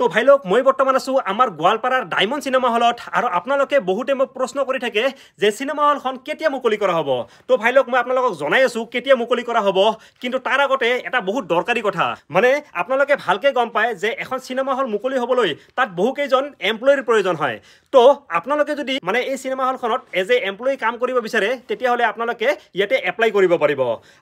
তো ভাই লোক মই বৰ্তমান আছো আমাৰ গোৱালপাৰাৰ ডায়মণ্ড চিনেমা হলত আৰু আপোনালোকে বহুতে মোক প্ৰশ্ন কৰি থাকে যে চিনেমা হলখন কেতিয়া মুকলি কৰা হ'ব। তো ভাই লোক মই আপোনালোকক জনাই আছো কেতিয়া মুকলি কৰা হ'ব, কিন্তু তাৰ আগতে এটা বহুত দৰকাৰী কথা, মানে আপোনালোকে ভালকে গম পায় যে এখন চিনেমা হল মুকলি হ'বলৈ তাত বহুকেইজন এমপ্লয়ীৰ প্ৰয়োজন হয়। তো আপোনালোকে যদি মানে এই চিনেমা হলখনত এজ এ এমপ্লয়ী কাম কৰিব বিচাৰে তেতিয়াহ'লে আপোনালোকে ইয়াতে এপ্লাই কৰিব পাৰিব।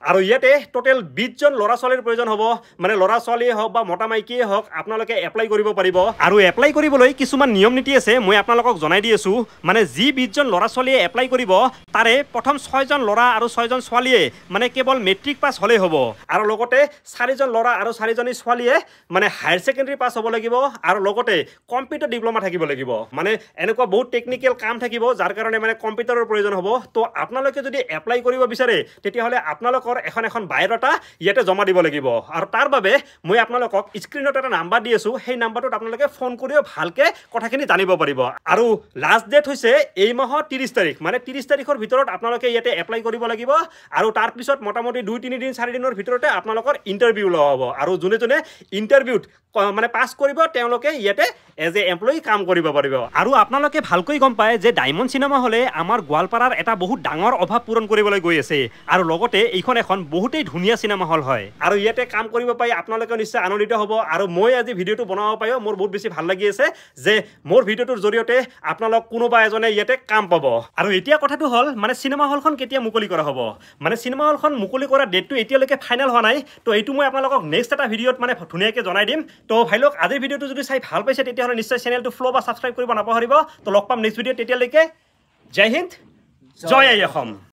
আৰু ইয়াতে টোটেল 20 জন ল'ৰা ছোৱালীৰ প্ৰয়োজন হ'ব, মানে ল'ৰা ছোৱালীয়ে হওক বা মতা মাইকীয়ে হওক আপোনালোকে এপ্লাই কৰিব পাৰিব। আৰু এপ্লাই কৰিবলৈ কিছুমান নিয়ম নীতি আছে, মই আপোনালোকক জনাই দি আছো। মানে যি 20 জন ল'ৰা ছোৱালীয়ে এপ্লাই কৰিব তাৰে প্ৰথম 6 জন ল'ৰা আৰু 6 জন ছোৱালীয়ে মানে কেৱল মেট্ৰিক পাছ হ'লেই হ'ব, আৰু লগতে 4 জন ল'ৰা আৰু 4 জনী ছোৱালীয়ে মানে হায়াৰ ছেকেণ্ডাৰী পাছ হ'ব লাগিব, আৰু লগতে কম্পিউটাৰ ডিপ্ল'মা থাকিব লাগিব। মানে এনেকুৱা বহুত টেকনিকেল কাম থাকিব যাৰ কাৰণে মানে কম্পিউটাৰৰ প্ৰয়োজন হ'ব। তো আপোনালোকে যদি এপ্লাই কৰিব বিচাৰে তেতিয়াহ'লে আপোনালোকৰ এখন বায়'ডাটা ইয়াতে জমা দিব লাগিব। আৰু তাৰ বাবে মই আপোনালোকক স্ক্ৰীনত এটা নাম্বাৰ দি আছো, সেই নাম্বাৰটোত আপোনালোকে ফোন কৰিও ভালকে কথাখিনি জানিব পাৰিব। আৰু লাষ্ট ডেট হৈছে এই মাহৰ 30 তাৰিখ, মানে 30 তাৰিখৰ ভিতৰত আপোনালোকে ইয়াতে এপ্লাই কৰিব লাগিব। আৰু তাৰপিছত মোটামুটি 2-3 দিন 4 দিনৰ ভিতৰতে আপোনালোকৰ ইণ্টাৰভিউ লোৱা হ'ব, আৰু যোনে যোনে ইণ্টাৰভিউত মানে পাছ কৰিব তেওঁলোকে ইয়াতে এজ এ এমপ্লয়ী কাম কৰিব পাৰিব। আৰু আপোনালোকে ভালকৈ গম পায় যে ডায়মণ্ড চিনেমা হলে আমাৰ গোৱালপাৰাৰ এটা বহুত ডাঙৰ অভাৱ পূৰণ কৰিবলৈ গৈ আছে, আৰু লগতে এইখন এখন বহুতেই ধুনীয়া চিনেমা হল হয়। আৰু ইয়াতে কাম কৰিব পাই আপোনালোকে নিশ্চয় আনন্দিত হ'ব। আৰু মই আজি ভিডিঅ'টো বনাব পাইও মোৰ বহুত বেছি ভাল লাগি আছে যে মোৰ ভিডিঅ'টোৰ জৰিয়তে আপোনালোক কোনোবা এজনে ইয়াতে কাম পাব। আৰু এতিয়া কথাটো হ'ল মানে চিনেমা হলখন কেতিয়া মুকলি কৰা হ'ব, মানে চিনেমা হলখন মুকলি কৰা ডেটটো এতিয়ালৈকে ফাইনেল হোৱা নাই। তো এইটো মই আপোনালোকক নেক্সট এটা ভিডিঅ'ত মানে ধুনীয়াকৈ জনাই দিম। তো ভাই লোক আজিৰ ভিডিঅ'টো যদি চাই ভাল পাইছে তেতিয়াহ'লে নিশ্চয় চেনেলটো ফ'ল' বা ছাবস্ক্ৰাইব কৰিব নাপাহৰিব। তো লগ পাম নেক্সট ভিডিঅ'ত, তেতিয়ালৈকে জয় হিন্দ, জয় আই অসম।